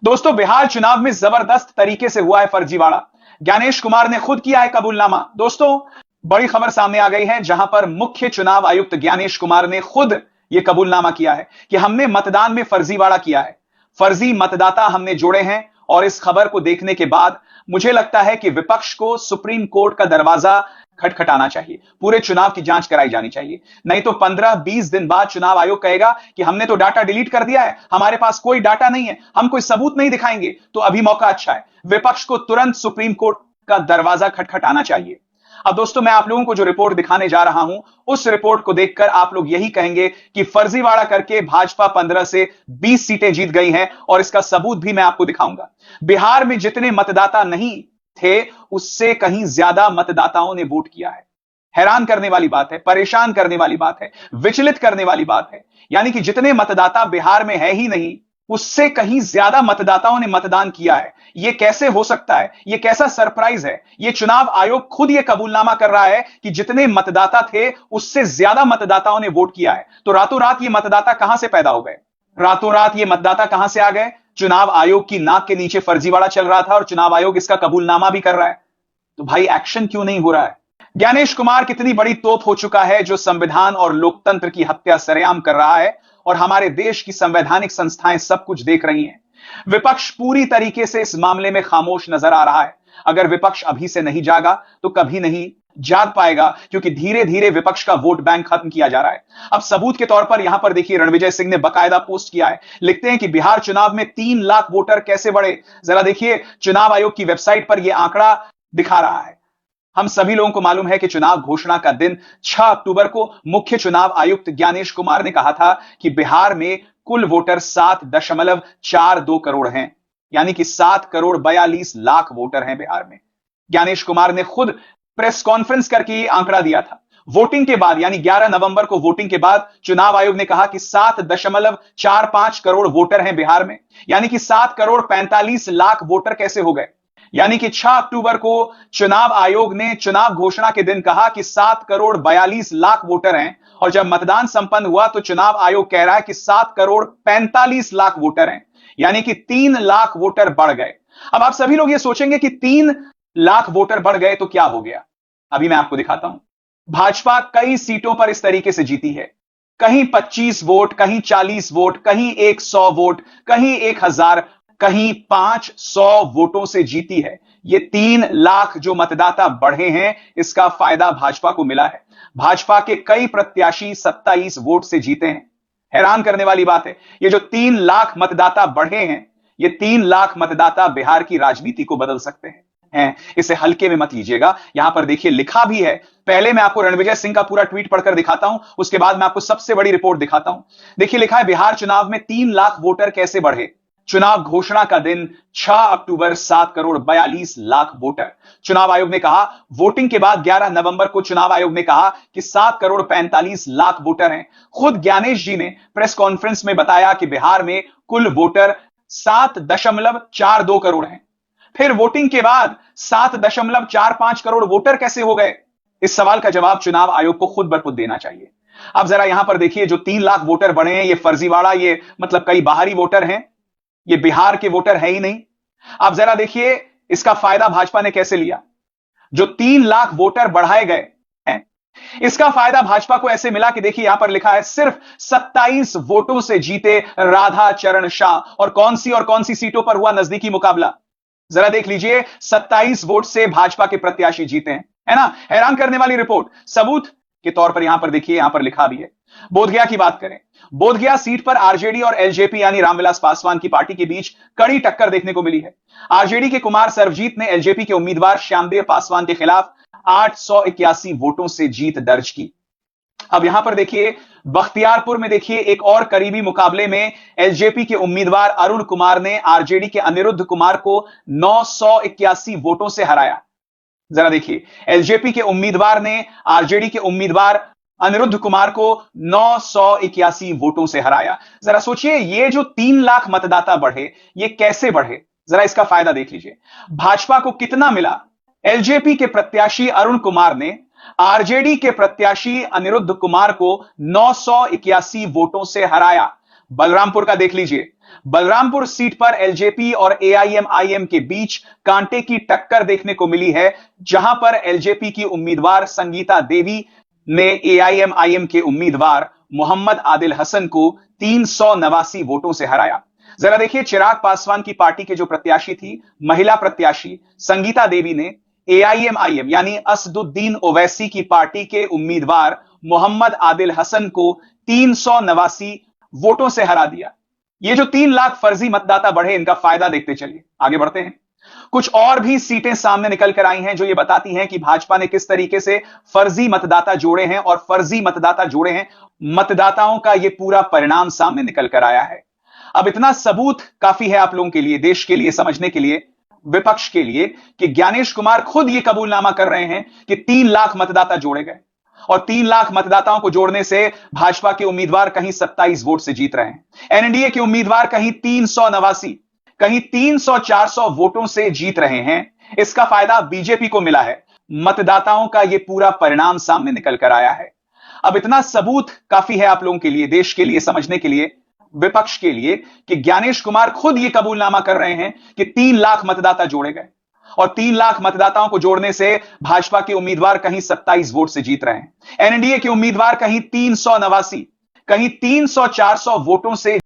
दोस्तों, बिहार चुनाव में जबरदस्त तरीके से हुआ है फर्जीवाड़ा। ज्ञानेश कुमार ने खुद किया है कबूलनामा। दोस्तों, बड़ी खबर सामने आ गई है जहां पर मुख्य चुनाव आयुक्त ज्ञानेश कुमार ने खुद यह कबूलनामा किया है कि हमने मतदान में फर्जीवाड़ा किया है, फर्जी मतदाता हमने जोड़े हैं। और इस खबर को देखने के बाद मुझे लगता है कि विपक्ष को सुप्रीम कोर्ट का दरवाजा खटखटाना चाहिए, पूरे चुनाव की जांच कराई जानी चाहिए। नहीं तो 15-20 दिन बाद चुनाव आयोग कहेगा कि हमने तो डाटा डिलीट कर दिया है, हमारे पास कोई डाटा नहीं है, हम कोई सबूत नहीं दिखाएंगे। तो अभी मौका अच्छा है, विपक्ष को तुरंत सुप्रीम कोर्ट का दरवाजा खटखटाना चाहिए। अब दोस्तों, मैं आप लोगों को जो रिपोर्ट दिखाने जा रहा हूं, उस रिपोर्ट को देखकर आप लोग यही कहेंगे कि फर्जीवाड़ा करके भाजपा 15 से 20 सीटें जीत गई हैं, और इसका सबूत भी मैं आपको दिखाऊंगा। बिहार में जितने मतदाता नहीं थे, उससे कहीं ज्यादा मतदाताओं ने वोट किया है। हैरान करने वाली बात है, परेशान करने वाली बात है, विचलित करने वाली बात है। यानी कि जितने मतदाता बिहार में है ही नहीं, उससे कहीं ज्यादा मतदाताओं ने मतदान किया है। यह कैसे हो सकता है? यह कैसा सरप्राइज है? यह चुनाव आयोग खुद यह कबूलनामा कर रहा है कि जितने मतदाता थे, उससे ज्यादा मतदाताओं ने वोट किया है। तो रातों रात ये मतदाता कहां से पैदा हो गए? रातों रात ये मतदाता कहां से आ गए? चुनाव आयोग की नाक के नीचे फर्जीवाड़ा चल रहा था और चुनाव आयोग इसका कबूलनामा भी कर रहा है। तो भाई, एक्शन क्यों नहीं हो रहा है? ज्ञानेश कुमार कितनी बड़ी तोप हो चुका है जो संविधान और लोकतंत्र की हत्या सरेआम कर रहा है, और हमारे देश की संवैधानिक संस्थाएं सब कुछ देख रही हैं। विपक्ष पूरी तरीके से इस मामले में खामोश नजर आ रहा है। अगर विपक्ष अभी से नहीं जागा तो कभी नहीं जाग पाएगा, क्योंकि धीरे धीरे विपक्ष का वोट बैंक खत्म किया जा रहा है। अब सबूत के तौर पर यहां पर देखिए, रणविजय सिंह ने बकायदा पोस्ट किया है। लिखते हैं कि बिहार चुनाव में 3 लाख वोटर कैसे बढ़े। जरा देखिए, चुनाव आयोग की वेबसाइट पर यह आंकड़ा दिखा रहा है। हम सभी लोगों को मालूम है कि चुनाव घोषणा का दिन 6 अक्टूबर को मुख्य चुनाव आयुक्त ज्ञानेश कुमार ने कहा था कि बिहार में कुल वोटर 7.42 करोड़ हैं, यानी कि 7,42,00,000 वोटर हैं बिहार में। ज्ञानेश कुमार ने खुद प्रेस कॉन्फ्रेंस करके आंकड़ा दिया था। वोटिंग के बाद, यानी 11 नवंबर को वोटिंग के बाद चुनाव आयोग ने कहा कि 7.45 करोड़ वोटर हैं बिहार में, यानी कि 7,45,00,000 वोटर कैसे हो गए? यानी कि 6 अक्टूबर को चुनाव आयोग ने चुनाव घोषणा के दिन कहा कि 7,42,00,000 वोटर हैं, और जब मतदान संपन्न हुआ तो चुनाव आयोग कह रहा है कि 7,45,00,000 वोटर हैं, यानी कि 3 लाख वोटर बढ़ गए। अब आप सभी लोग ये सोचेंगे कि 3 लाख वोटर बढ़ गए तो क्या हो गया? अभी मैं आपको दिखाता हूं। भाजपा कई सीटों पर इस तरीके से जीती है, कहीं 25 वोट, कहीं 40 वोट, कहीं 100 वोट, कहीं 1000, कहीं 500 वोटों से जीती है। ये 3 लाख जो मतदाता बढ़े हैं, इसका फायदा भाजपा को मिला है। भाजपा के कई प्रत्याशी 27 वोट से जीते हैं। हैरान करने वाली बात है, ये जो 3 लाख मतदाता बढ़े हैं, ये 3 लाख मतदाता बिहार की राजनीति को बदल सकते हैं। इसे हल्के में मत लीजिएगा। यहां पर देखिए, लिखा भी है। पहले मैं आपको रणविजय सिंह का पूरा ट्वीट पढ़कर दिखाता हूं, उसके बाद मैं आपको सबसे बड़ी रिपोर्ट दिखाता हूं। देखिए, लिखा है बिहार चुनाव में 3 लाख वोटर कैसे बढ़े। चुनाव घोषणा का दिन 6 अक्टूबर, 7,42,00,000 वोटर। चुनाव आयोग ने कहा, वोटिंग के बाद 11 नवंबर को चुनाव आयोग ने कहा कि 7,45,00,000 वोटर हैं। खुद ज्ञानेश जी ने प्रेस कॉन्फ्रेंस में बताया कि बिहार में कुल वोटर 7.42 करोड़ हैं। फिर वोटिंग के बाद 7.45 करोड़ वोटर कैसे हो गए? इस सवाल का जवाब चुनाव आयोग को खुद ब खुद देना चाहिए। अब जरा यहां पर देखिए, जो 3 लाख वोटर बढ़े हैं, ये फर्जीवाड़ा, ये मतलब कई बाहरी वोटर हैं, ये बिहार के वोटर है ही नहीं। अब जरा देखिए, इसका फायदा भाजपा ने कैसे लिया। जो 3 लाख वोटर बढ़ाए गए हैं, इसका फायदा भाजपा को ऐसे मिला कि देखिए, यहां पर लिखा है सिर्फ 27 वोटों से जीते राधा चरण शाह। और कौन सी सीटों पर हुआ नजदीकी मुकाबला? जरा देख लीजिए, 27 वोट से भाजपा के प्रत्याशी जीते हैं, है ना? हैरान करने वाली रिपोर्ट। सबूत के तौर पर यहां पर देखिए, यहां पर लिखा भी है। बोधगया की बात करें, बोधगया सीट पर आरजेडी और एलजेपी यानी रामविलास पासवान की पार्टी के बीच कड़ी टक्कर देखने को मिली है। आरजेडी के कुमार सर्वजीत ने एलजेपी के उम्मीदवार श्यामदेव पासवान के खिलाफ 881 वोटों से जीत दर्ज की। अब यहां पर देखिए, बख्तियारपुर में देखिए, एक और करीबी मुकाबले में एलजेपी के उम्मीदवार अरुण कुमार ने आरजेडी के अनिरुद्ध कुमार को 981 वोटों से हराया। जरा देखिए, एलजेपी के उम्मीदवार ने आरजेडी के उम्मीदवार अनिरुद्ध कुमार को 981 वोटों से हराया। जरा सोचिए, ये जो 3 लाख मतदाता बढ़े, ये कैसे बढ़े? जरा इसका फायदा देख लीजिए। भाजपा को कितना मिला? एलजेपी के प्रत्याशी अरुण कुमार ने आरजेडी के प्रत्याशी अनिरुद्ध कुमार को 981 वोटों से हराया। बलरामपुर का देख लीजिए। बलरामपुर सीट पर एलजेपी और एआईएमआईएम के बीच कांटे की टक्कर देखने को मिली है, जहां पर एलजेपी की उम्मीदवार संगीता देवी ने एआईएमआईएम के उम्मीदवार मोहम्मद आदिल हसन को 389 वोटों से हराया। जरा देखिए, चिराग पासवान की पार्टी के जो प्रत्याशी थी, महिला प्रत्याशी संगीता देवी ने एआईएमआईएम यानी असदुद्दीन ओवैसी की पार्टी के उम्मीदवार मोहम्मद आदिल हसन को 389 वोटों से हरा दिया। ये जो 3 लाख फर्जी मतदाता बढ़े, इनका फायदा देखते चलिए। आगे बढ़ते हैं। कुछ और भी सीटें सामने निकल कर आई हैं जो ये बताती हैं कि भाजपा ने किस तरीके से फर्जी मतदाता जोड़े हैं, और फर्जी मतदाता जोड़े हैं, मतदाताओं का ये पूरा परिणाम सामने निकल कर आया है। अब इतना सबूत काफी है आप लोगों के लिए, देश के लिए समझने के लिए, विपक्ष के लिए, कि ज्ञानेश कुमार खुद ये कबूलनामा कर रहे हैं कि 3 लाख मतदाता जोड़े गए, और 3 लाख मतदाताओं को जोड़ने से भाजपा के उम्मीदवार कहीं 27 वोट से जीत रहे हैं। एनडीए के उम्मीदवार कहीं 389, कहीं 300-400 वोटों से जीत रहे हैं। इसका फायदा बीजेपी को मिला है। मतदाताओं का यह पूरा परिणाम सामने निकल कर आया है। अब इतना सबूत काफी है आप लोगों के लिए, देश के लिए समझने के लिए, विपक्ष के लिए, कि ज्ञानेश कुमार खुद यह कबूलनामा कर रहे हैं कि 3 लाख मतदाता जोड़े गए, और 3 लाख मतदाताओं को जोड़ने से भाजपा के उम्मीदवार कहीं 27 वोट से जीत रहे हैं। एनडीए के उम्मीदवार कहीं 389, कहीं 300-400 वोटों से